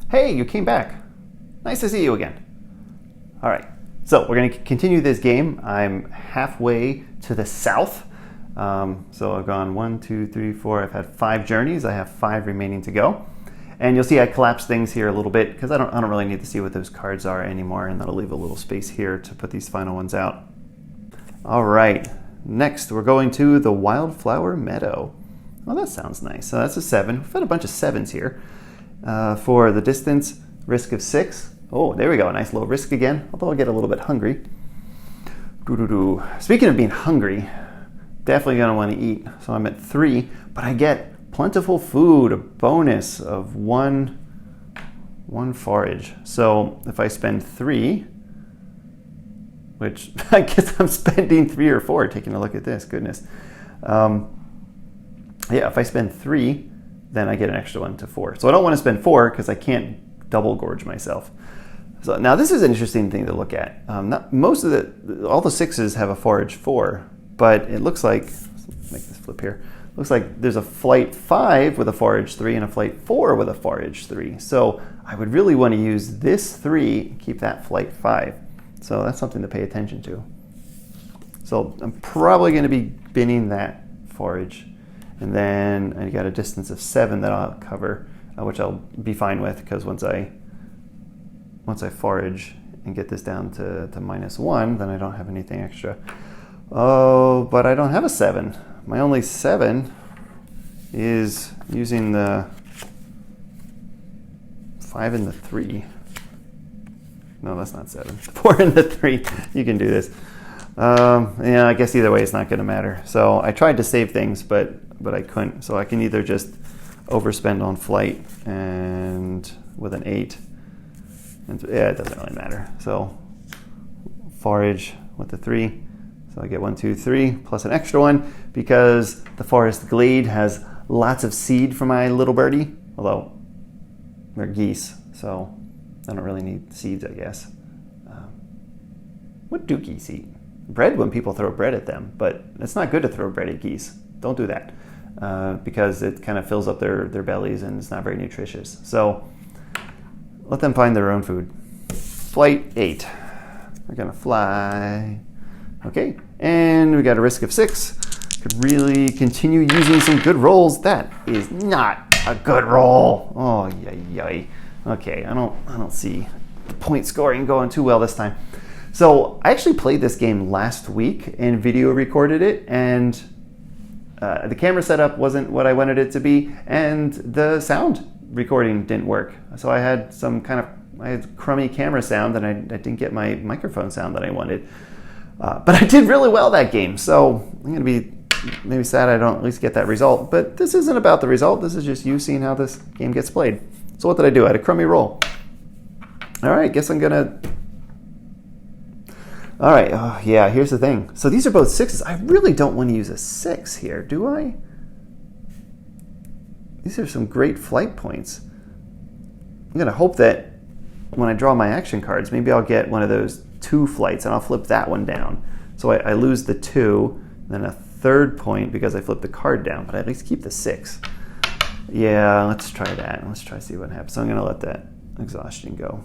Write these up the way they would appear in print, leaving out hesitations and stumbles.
Hey, you came back. Nice to see you again. All right, so we're going to continue this game. I'm halfway to the south. So I've gone 1, 2, 3, 4. I've had 5 journeys. I have 5 remaining to go. And you'll see I collapse things here a little bit because I don't really need to see what those cards are anymore, and that'll leave a little space here to put these final ones out. All right, next we're going to the Wildflower Meadow. Well, that sounds nice. So that's a 7. We've had a bunch of 7s here. For the distance, risk of 6. Oh, there we go, a nice low risk again, although I'll get a little bit hungry. Speaking of being hungry, definitely gonna want to eat. So I'm at 3, but I get plentiful food, a bonus of one forage. So if I spend 3, which I guess I'm spending 3 or 4, taking a look at this, goodness. Yeah, if I spend 3, then I get an extra 1 to 4. So I don't want to spend 4 because I can't double gorge myself. So now this is an interesting thing to look at. All the 6s have a forage 4, but it looks like, let's make this flip here. Looks like there's a flight 5 with a forage 3 and a flight 4 with a forage 3. So I would really want to use this 3 and keep that flight 5. So that's something to pay attention to. So I'm probably going to be binning that forage. And then I got a distance of 7 that I'll cover, which I'll be fine with because once I forage and get this down to -1, then I don't have anything extra. Oh, but I don't have a 7. My only 7 is using the 5 and the 3. No, that's not 7. 4 and the 3. You can do this. Yeah, I guess either way it's not going to matter. So I tried to save things, but I couldn't. So I can either just overspend on flight and with an 8. And yeah, it doesn't really matter. So forage with the 3. So I get 1, 2, 3 plus an extra 1 because the forest glade has lots of seed for my little birdie. Although they're geese, so I don't really need seeds, I guess. What do geese eat? Bread when people throw bread at them, but it's not good to throw bread at geese. Don't do that because it kind of fills up their bellies and it's not very nutritious. So let them find their own food. Flight 8. We're gonna fly. Okay, and we got a risk of 6. Could really continue using some good rolls. That is not a good roll. Oh, yay. Okay, I don't see the point scoring going too well this time. So I actually played this game last week and video recorded it, and the camera setup wasn't what I wanted it to be, and the sound recording didn't work. So I had crummy camera sound, and I didn't get my microphone sound that I wanted. But I did really well that game, so I'm going to be maybe sad I don't at least get that result. But this isn't about the result. This is just you seeing how this game gets played. So what did I do? I had a crummy roll. All right, guess I'm going to... All right, yeah, here's the thing. So these are both 6s. I really don't want to use a 6 here, do I? These are some great flight points. I'm going to hope that when I draw my action cards, maybe I'll get one of those 2 flights and I'll flip that one down. So I lose the 2, then a 3rd point because I flipped the card down, but I at least keep the 6. Yeah, let's try that. Let's try to see what happens. So I'm going to let that exhaustion go.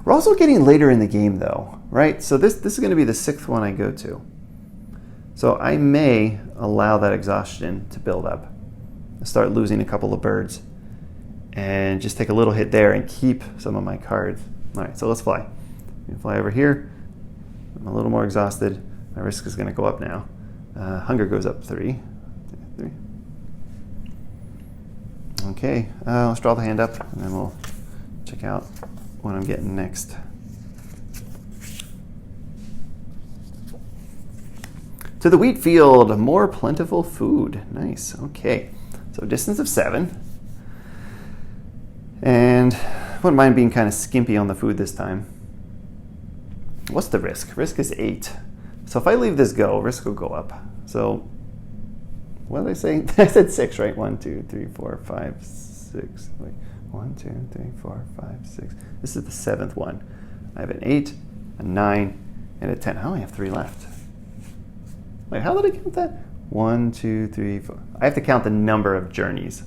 We're also getting later in the game though, right? So this is going to be the 6th one I go to. So I may allow that exhaustion to build up. I'll start losing a couple of birds and just take a little hit there and keep some of my cards. All right, so let's fly. Fly over here. I'm a little more exhausted. My risk is going to go up now. Hunger goes up 3. 3. Okay, let's draw the hand up and then we'll check out what I'm getting next. To the wheat field, more plentiful food. Nice, okay. So distance of 7. And I wouldn't mind being kind of skimpy on the food this time. What's the risk? Risk is 8. So if I leave this go, risk will go up. So what did I say? I said 6, right? 1, 2, 3, 4, 5, 6. Wait. 1, 2, 3, 4, 5, 6. This is the 7th one. I have an 8, a 9, and a 10. I only have 3 left. Wait, how did I count that? 1, 2, 3, 4. I have to count the number of journeys.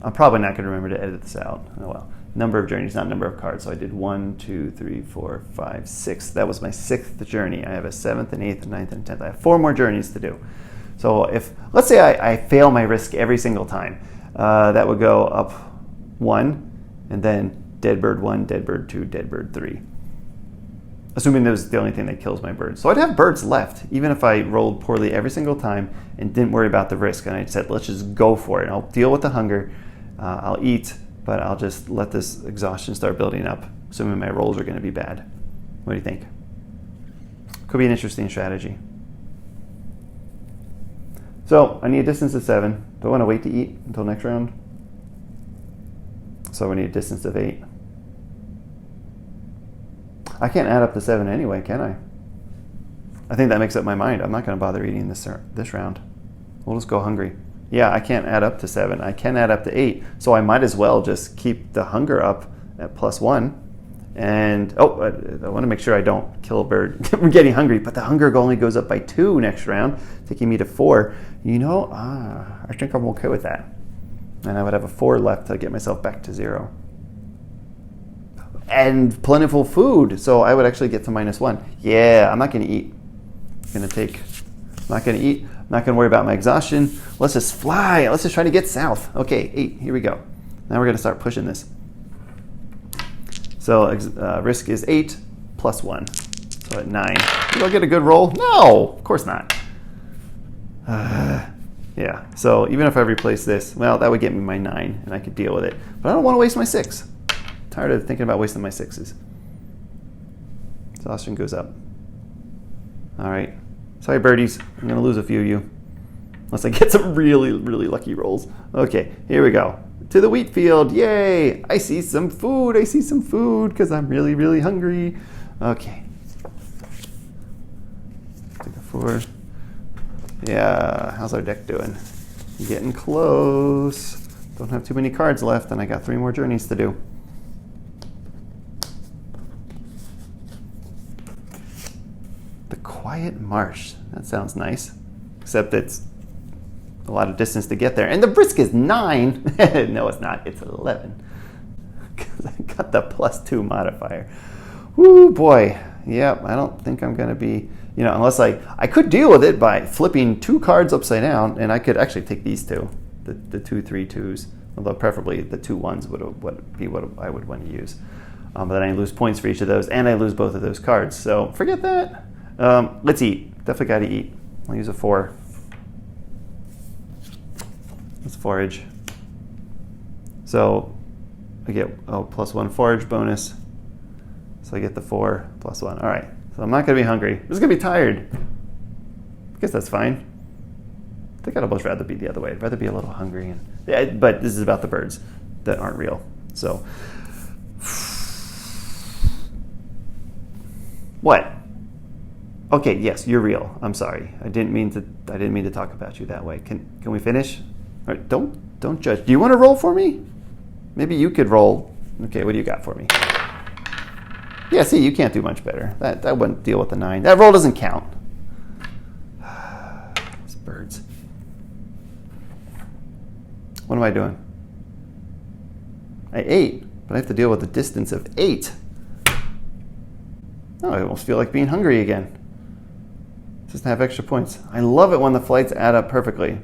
I'm probably not going to remember to edit this out. Oh well. Number of journeys, not number of cards. So I did 1, 2, 3, 4, 5, 6. That was my 6th journey. I have a 7th, an 8th, a 9th, and a 10th. I have 4 more journeys to do. So if, let's say I fail my risk every single time, that would go up 1, and then dead bird 1, dead bird 2, dead bird 3. Assuming that was the only thing that kills my birds. So I'd have birds left, even if I rolled poorly every single time and didn't worry about the risk. And I said, let's just go for it. I'll deal with the hunger. I'll eat, but I'll just let this exhaustion start building up, assuming my rolls are going to be bad. What do you think? Could be an interesting strategy. So I need a distance of 7. Do I want to wait to eat until next round? So we need a distance of 8. I can't add up to 7 anyway, can I? I think that makes up my mind. I'm not going to bother eating this round. We'll just go hungry. Yeah, I can't add up to 7. I can add up to 8. So I might as well just keep the hunger up at +1. And, I want to make sure I don't kill a bird. I'm getting hungry, but the hunger only goes up by 2 next round, taking me to 4. You know, I think I'm okay with that. And I would have a 4 left to get myself back to 0. And plentiful food, so I would actually get to -1. Yeah, I'm not going to eat. I'm not going to eat. I'm not going to worry about my exhaustion. Let's just fly. Let's just try to get south. Okay, 8. Here we go. Now we're going to start pushing this. So risk is 8 + 1. So at 9. Do I get a good roll? No, of course not. Yeah, so even if I replace this, well, that would get me my 9, and I could deal with it. But I don't want to waste my 6. Tired of thinking about wasting my 6s. Exhaustion goes up. All right. Sorry, birdies. I'm going to lose a few of you. Unless I get some really, really lucky rolls. Okay, here we go. To the wheat field. Yay! I see some food. I see some food because I'm really, really hungry. Okay. Take a 4. Yeah, how's our deck doing? Getting close. Don't have too many cards left, and I got 3 more journeys to do. Quiet marsh. That sounds nice. Except it's a lot of distance to get there. And the risk is 9. No, it's not. It's 11. Because I got the +2 modifier. Woo, boy. Yep, I don't think I'm going to be, unless I could deal with it by flipping 2 cards upside down, and I could actually take these 2, the 2 3 2s, although preferably the 2 1s would be what I would want to use. But then I lose points for each of those, and I lose both of those cards. So forget that. Let's eat. Definitely got to eat. I'll use a 4. Let's forage. So I get +1 forage bonus. So I get the 4 + 1. All right. So I'm not going to be hungry. I'm just going to be tired. I guess that's fine. I think I'd almost rather be the other way. I'd rather be a little hungry. But this is about the birds that aren't real. So what? Okay, yes, you're real. I'm sorry. I didn't mean to talk about you that way. Can we finish? All right, don't judge. Do you want to roll for me? Maybe you could roll. Okay, what do you got for me? Yeah, see, you can't do much better. That wouldn't deal with the 9. That roll doesn't count. These birds. What am I doing? I ate, but I have to deal with the distance of 8. Oh, I almost feel like being hungry again. Doesn't have extra points. I love it when the flights add up perfectly.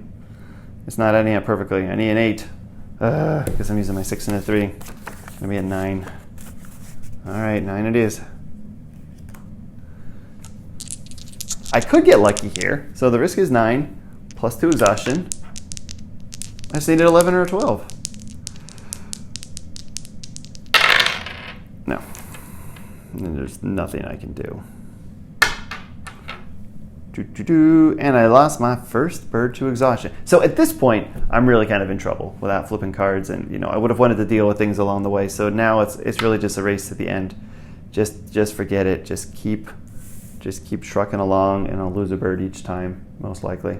It's not adding up perfectly. I need an 8. Because I'm using my 6 and a 3. Gonna be a 9. All right, 9 it is. I could get lucky here. So the risk is 9 +2 exhaustion. I just needed 11 or a 12. No. And there's nothing I can do. And I lost my first bird to exhaustion. So at this point, I'm really kind of in trouble without flipping cards, and I would have wanted to deal with things along the way. So now it's really just a race to the end. Just forget it. Just keep trucking along, and I'll lose a bird each time, most likely.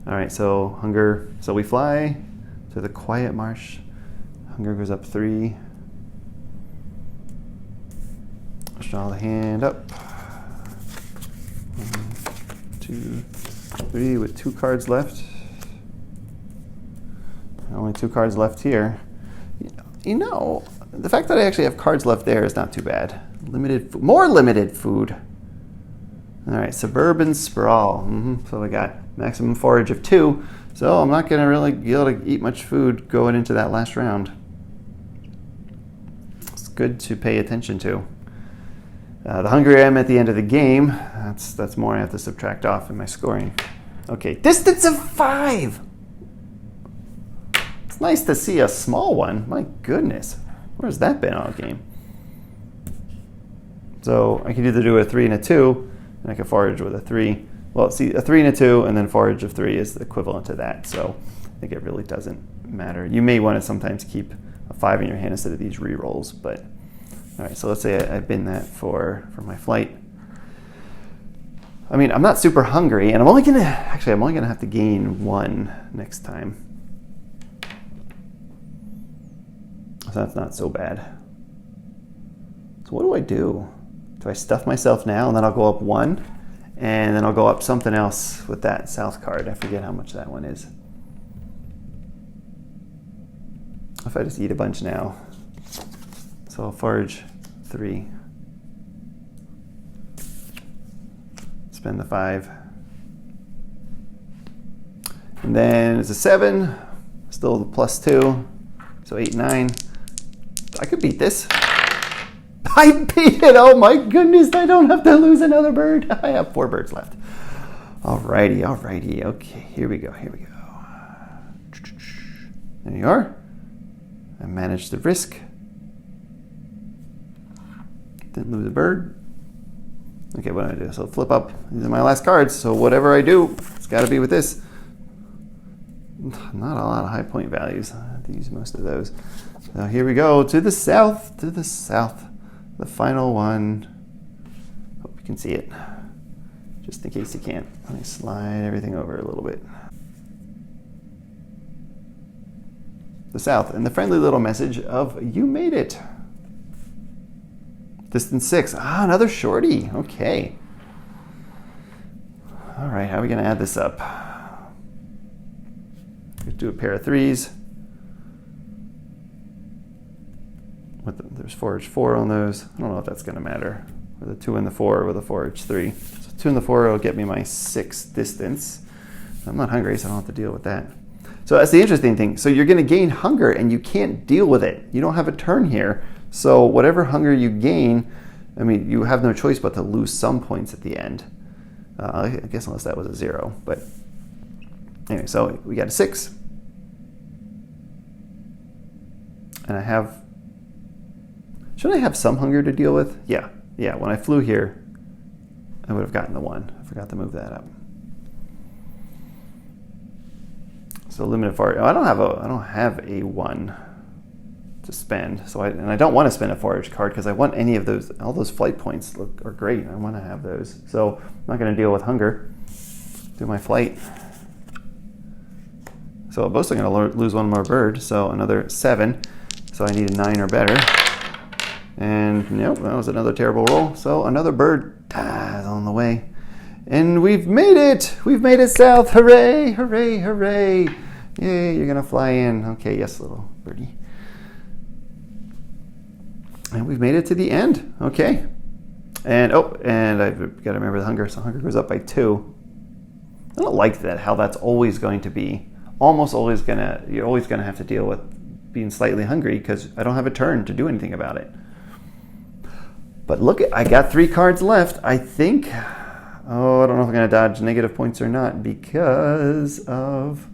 All right, so hunger. So we fly to the quiet marsh. Hunger goes up 3. Let's draw the hand up. 1, 2, 3 with 2 cards left. only 2 cards left here. You know, the fact that I actually have cards left there is not too bad. More limited food. All right, suburban sprawl. So we got maximum forage of 2. So I'm not going to really be able to eat much food going into that last round. It's good to pay attention to. The hungrier I am at the end of the game, that's more I have to subtract off in my scoring. Okay, distance of 5. It's nice to see a small one. My goodness, where's that been all game? So I could either do a 3 and a 2, and I could forage with a 3. Well, see, a 3 and a 2, and then forage of 3 is the equivalent to that. So I think it really doesn't matter. You may want to sometimes keep a 5 in your hand instead of these re-rolls, but all right, so let's say I bin that for my flight. I mean, I'm not super hungry, and I'm only gonna have to gain 1 next time. So that's not so bad. So what do I do? Do I stuff myself now, and then I'll go up 1, and then I'll go up something else with that south card. I forget how much that one is. If I just eat a bunch now. So I'll forage 3. Spend the 5. And then it's a 7, still the +2, so 8, 9. I could beat this. I beat it, oh my goodness, I don't have to lose another bird. I have 4 birds left. Alrighty, okay, here we go. There you are. I managed the risk. Didn't lose a bird. Okay, what do I do? So flip up. These are my last cards. So whatever I do, it's got to be with this. Not a lot of high point values. I have to use most of those. So here we go to the south. The final one. Hope you can see it. Just in case you can't, let me slide everything over a little bit. The south, and the friendly little message of you made it. Distance 6. Another shorty. Okay. All right, how are we going to add this up? Let's do a pair of 3s. There's forage 4 on those. I don't know if that's going to matter. With a 2 and the 4 with a forage 3. So 2 and the 4 will get me my 6 distance. I'm not hungry, so I don't have to deal with that. So that's the interesting thing. So you're going to gain hunger, and you can't deal with it. You don't have a turn here. So whatever hunger you gain, I mean, you have no choice but to lose some points at the end. I guess unless that was a 0. But anyway, so we got a 6. And I have... Shouldn't I have some hunger to deal with? Yeah, when I flew here, I would have gotten the 1. I forgot to move that up. So limited forage. I don't have a 1 to spend. So I don't want to spend a forage card because I want any of those. All those flight points are great. I want to have those. So I'm not going to deal with hunger. Do my flight. So I'm mostly going to lose 1 more bird. So another 7. So I need a 9 or better. And nope, that was another terrible roll. So another bird is on the way. And we've made it! We've made it south! Hooray! Hooray! Hooray! Yay, you're gonna fly in. Okay, yes, little birdie. And we've made it to the end. Okay. And I've got to remember the hunger. So hunger goes up by 2. I don't like that, how that's always going to be. You're always gonna have to deal with being slightly hungry because I don't have a turn to do anything about it. But look, I got 3 cards left. I think... Oh, I don't know if I'm going to dodge negative points or not because of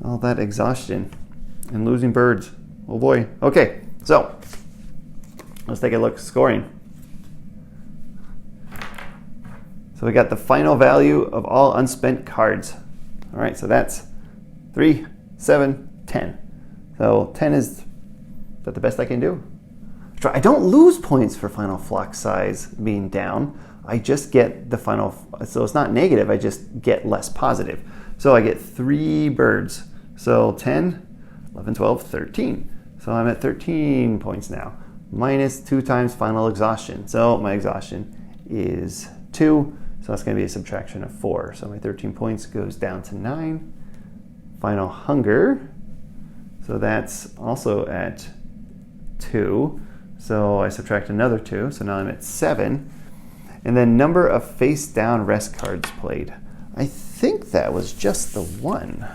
all that exhaustion and losing birds. Oh boy. Okay, so let's take a look. Scoring. So we got the final value of all unspent cards. All right, so that's 3, 7, 10. So 10 is that the best I can do? I don't lose points for final flock size being down. I just get the final, so it's not negative, I just get less positive. So I get 3 birds. So 10, 11, 12, 13. So I'm at 13 points now. Minus 2 times final exhaustion. So my exhaustion is 2. So that's going to be a subtraction of 4. So my 13 points goes down to 9. Final hunger So that's also at 2. So I subtract another 2. So now I'm at 7. And then number of face down rest cards played. I think that was just the one.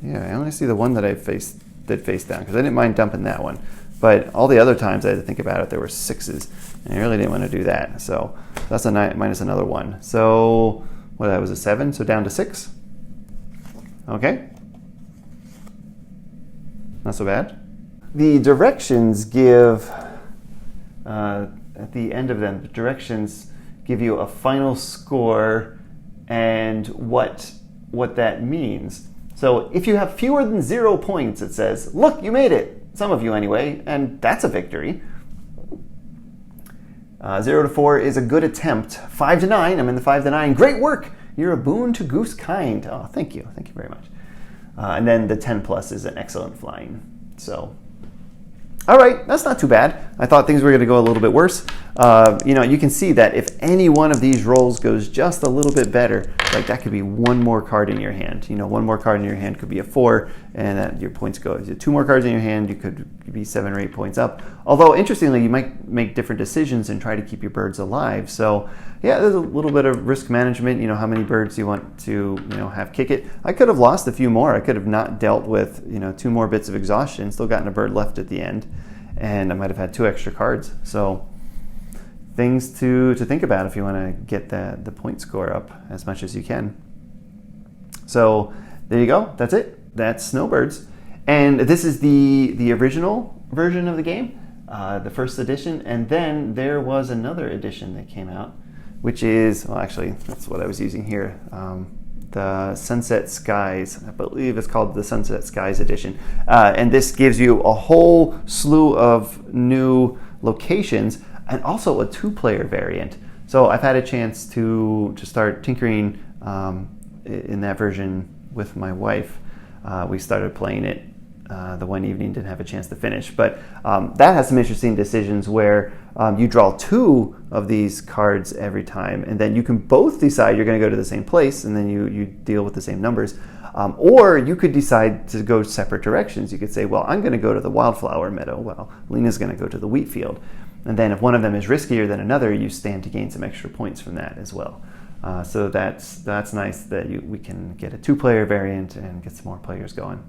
Yeah, I only see the one that I did face down because I didn't mind dumping that one. But all the other times I had to think about it, there were 6s. And I really didn't want to do that. So that's a 9 minus another 1. So what, that was a 7, so down to 6. Okay. Not so bad. The directions give, at the end of them, the directions give you a final score and what that means. So if you have fewer than 0 points, it says, look, you made it. Some of you anyway, and that's a victory. 0 to 4 is a good attempt. 5 to 9, I'm in the 5 to 9. Great work! You're a boon to goose kind. Oh, thank you. Thank you very much. And then the 10 plus is an excellent flying. So, all right, that's not too bad. I thought things were going to go a little bit worse. You can see that if any one of these rolls goes just a little bit better, like that could be one more card in your hand. One more card in your hand could be a 4, and that your points go. 2 more cards in your hand, you could be 7 or 8 points up. Although, interestingly, you might make different decisions and try to keep your birds alive. So, yeah, there's a little bit of risk management. How many birds you want to, have kick it. I could have lost a few more. I could have not dealt with, 2 more bits of exhaustion, still gotten a bird left at the end, and I might have had 2 extra cards. So, things to think about if you want to get the point score up as much as you can. So there you go. That's it. That's Snowbirds. And this is the original version of the game, the first edition. And then there was another edition that came out, which is, well, actually, that's what I was using here. The Sunset Skies, I believe it's called the Sunset Skies edition. And this gives you a whole slew of new locations, and also a 2-player variant. So I've had a chance to start tinkering in that version with my wife. We started playing it the one evening, didn't have a chance to finish. But that has some interesting decisions where you draw 2 of these cards every time, and then you can both decide you're going to go to the same place, and then you deal with the same numbers. Or you could decide to go separate directions. You could say, well, I'm going to go to the Wildflower Meadow. Well, Lena's going to go to the wheat field. And then if one of them is riskier than another, you stand to gain some extra points from that as well. So that's nice that we can get a 2-player variant and get some more players going.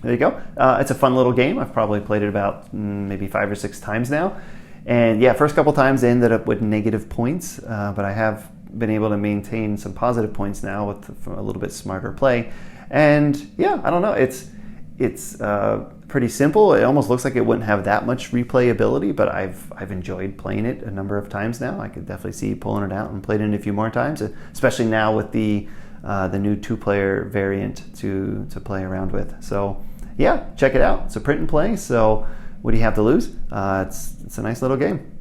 There you go. It's a fun little game. I've probably played it about maybe 5 or 6 times now. And yeah, first couple times I ended up with negative points, but I have been able to maintain some positive points now with a little bit smarter play. And yeah, I don't know. It's pretty simple. It almost looks like it wouldn't have that much replayability, but I've enjoyed playing it a number of times now. I could definitely see pulling it out and playing it a few more times, especially now with the new 2-player variant to play around with. So yeah, check it out. It's a print and play. So what do you have to lose? It's a nice little game.